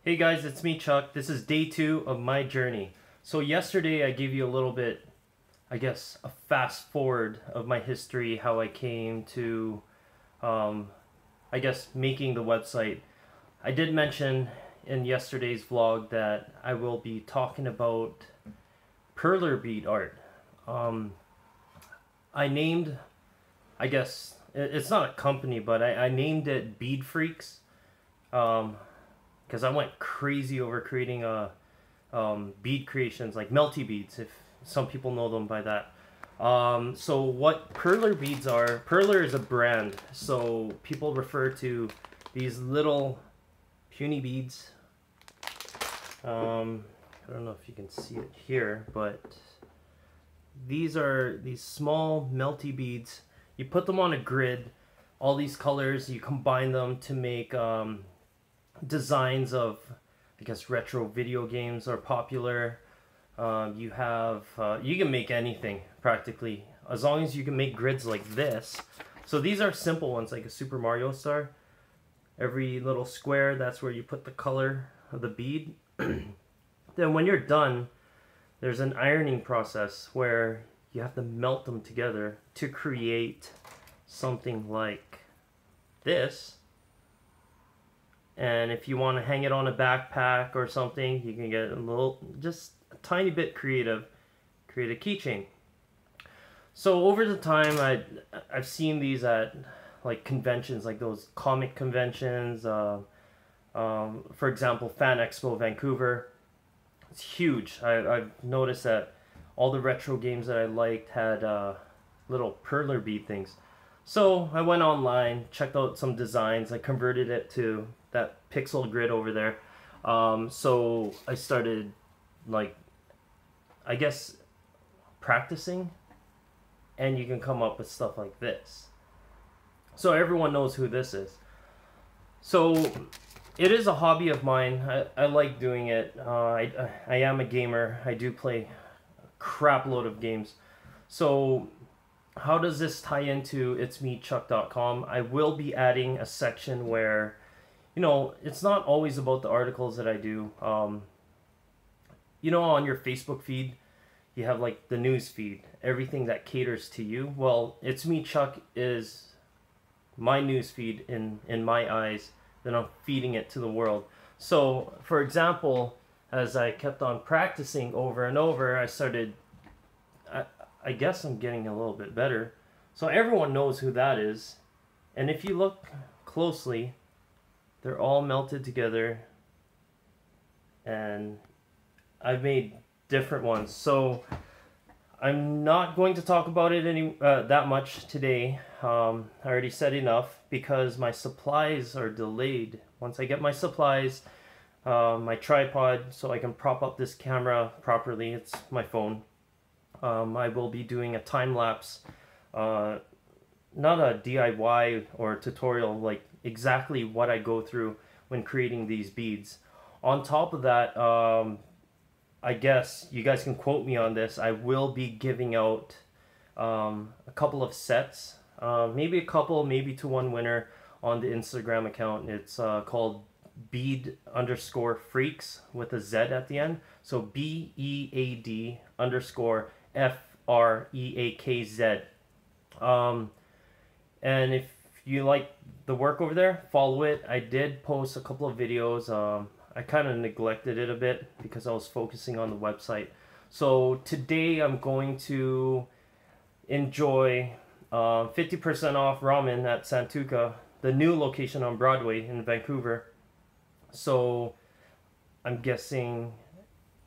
Hey guys, it's me Chuck. This is day 2 of my journey. So yesterday I gave you a little bit, I guess, a fast forward of my history, how I came to, I guess, making the website. I did mention in yesterday's vlog that I will be talking about Perler bead art. I named, I guess, it's not a company, but I named it Bead Freaks. Because I went crazy over creating bead creations, like melty beads, if some people know them by that. So what Perler beads are, Perler is a brand, so people refer to these little puny beads. I don't know if you can see it here, but these are these small melty beads. You put them on a grid, all these colors, you combine them to make designs of, I guess, retro video games are popular. You can make anything practically, as long as you can make grids like this. So these are simple ones, like a Super Mario star. Every little square, that's where you put the color of the bead. Then when you're done, there's an ironing process where you have to melt them together to create something like this. And if you want to hang it on a backpack or something, you can get a little, just a tiny bit creative, create a keychain. So over the time, I've seen these at like conventions, like those comic conventions. For example, Fan Expo Vancouver. It's huge. I've noticed that all the retro games that I liked had little Perler bead things. So I went online, checked out some designs. I converted it to that pixel grid over there. So I started, like, I guess, practicing, and you can come up with stuff like this. So everyone knows who this is. So it is a hobby of mine. I like doing it. I am a gamer. I do play a crap load of games. So how does this tie into itsmechuck.com? I will be adding a section where, you know, it's not always about the articles that I do. You know, on your Facebook feed, you have like the news feed, everything that caters to you. Well, It's Me Chuck is my news feed in my eyes, then I'm feeding it to the world. So, for example, as I kept on practicing over and over, I started, I guess I'm getting a little bit better. So everyone knows who that is. And if you look closely, they're all melted together. And I've made different ones. So I'm not going to talk about it that much today. I already said enough because my supplies are delayed. Once I get my supplies, my tripod, so I can prop up this camera properly, it's my phone. I will be doing a time-lapse, not a DIY or tutorial, like exactly what I go through when creating these beads. On top of that, I guess you guys can quote me on this, I will be giving out a couple of sets, maybe a couple, maybe to one winner on the Instagram account. It's called bead_freaks with a Z at the end. So BEAD_FREAKZ. And if you like the work over there, follow it. I did post a couple of videos. I kind of neglected it a bit because I was focusing on the website. So today I'm going to enjoy 50% off ramen at Santuka, the new location on Broadway in Vancouver. So I'm guessing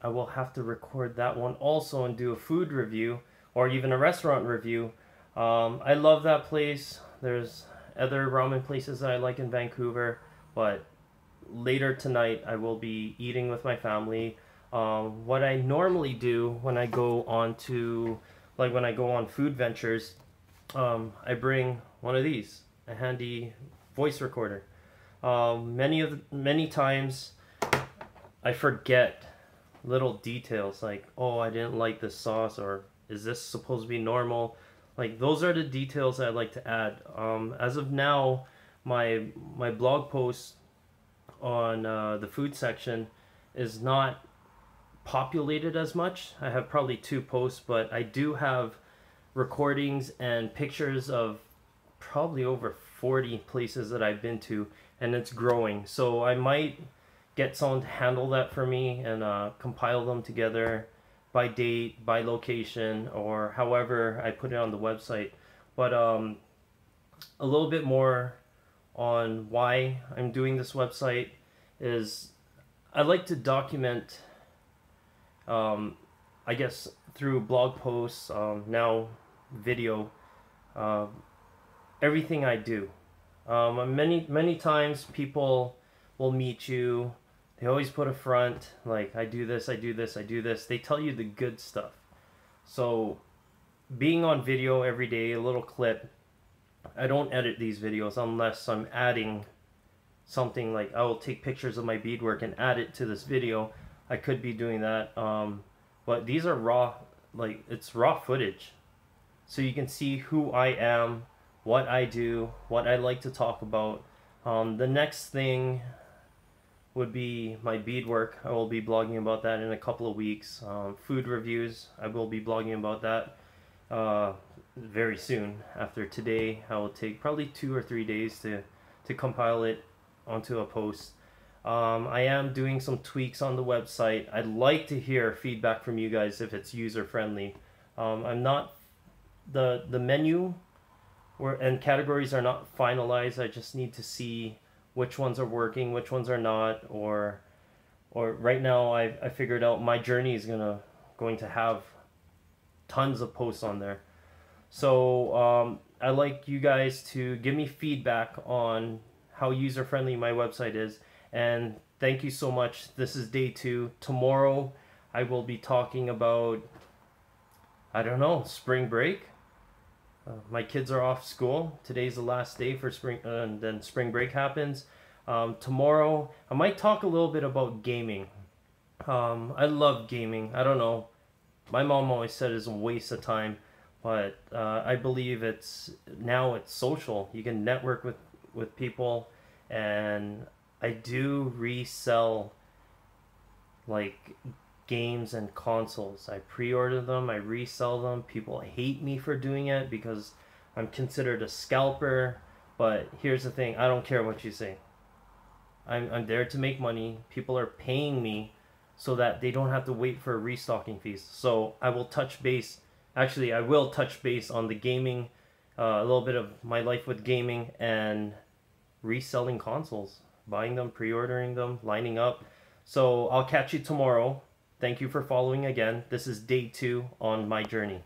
I will have to record that one also and do a food review or even a restaurant review. I love that place. There's other ramen places that I like in Vancouver, but later tonight I will be eating with my family. What I normally do when I go on food ventures, I bring one of these, a handy voice recorder. Many times I forget little details like, oh, I didn't like this sauce, or is this supposed to be normal? Like, those are the details that I like to add. As of now, my blog posts on the food section is not populated as much. I have probably 2 posts, but I do have recordings and pictures of probably over 40 places that I've been to, and it's growing. So I might get someone to handle that for me and compile them together by date, by location, or however I put it on the website. But a little bit more on why I'm doing this website is I like to document, I guess through blog posts, now video, everything I do. Many times people will meet you. They always put a front, like, I do this, I do this, I do this. They tell you the good stuff. So being on video every day, a little clip, I don't edit these videos unless I'm adding something. Like, I will take pictures of my beadwork and add it to this video. I could be doing that. But these are raw, like, it's raw footage. So you can see who I am, what I do, what I like to talk about. The next thing would be my beadwork. I will be blogging about that in a couple of weeks. Food reviews, I will be blogging about that very soon. After today, I will take probably 2 or 3 days to compile it onto a post. I am doing some tweaks on the website. I'd like to hear feedback from you guys if it's user friendly. I'm not, the menu and categories are not finalized. I just need to see which ones are working, which ones are not, or right now I figured out my journey is going to have tons of posts on there. So I'd like you guys to give me feedback on how user friendly my website is, and thank you so much. This is day 2. Tomorrow I will be talking about, I don't know, spring break. My kids are off school. Today's the last day for spring, and then spring break happens. Tomorrow, I might talk a little bit about gaming. I love gaming. I don't know. My mom always said it's a waste of time, but I believe it's social. You can network with people, and I do resell, like, games and consoles. I pre-order them, I resell them. People hate me for doing it because I'm considered a scalper, but here's the thing, I don't care what you say. I'm there to make money. People are paying me so that they don't have to wait for restocking fees. So I will touch base, actually I will touch base on the gaming, a little bit of my life with gaming and reselling consoles, buying them, pre-ordering them, lining up. So I'll catch you tomorrow. Thank you for following again. This is day 2 on my journey.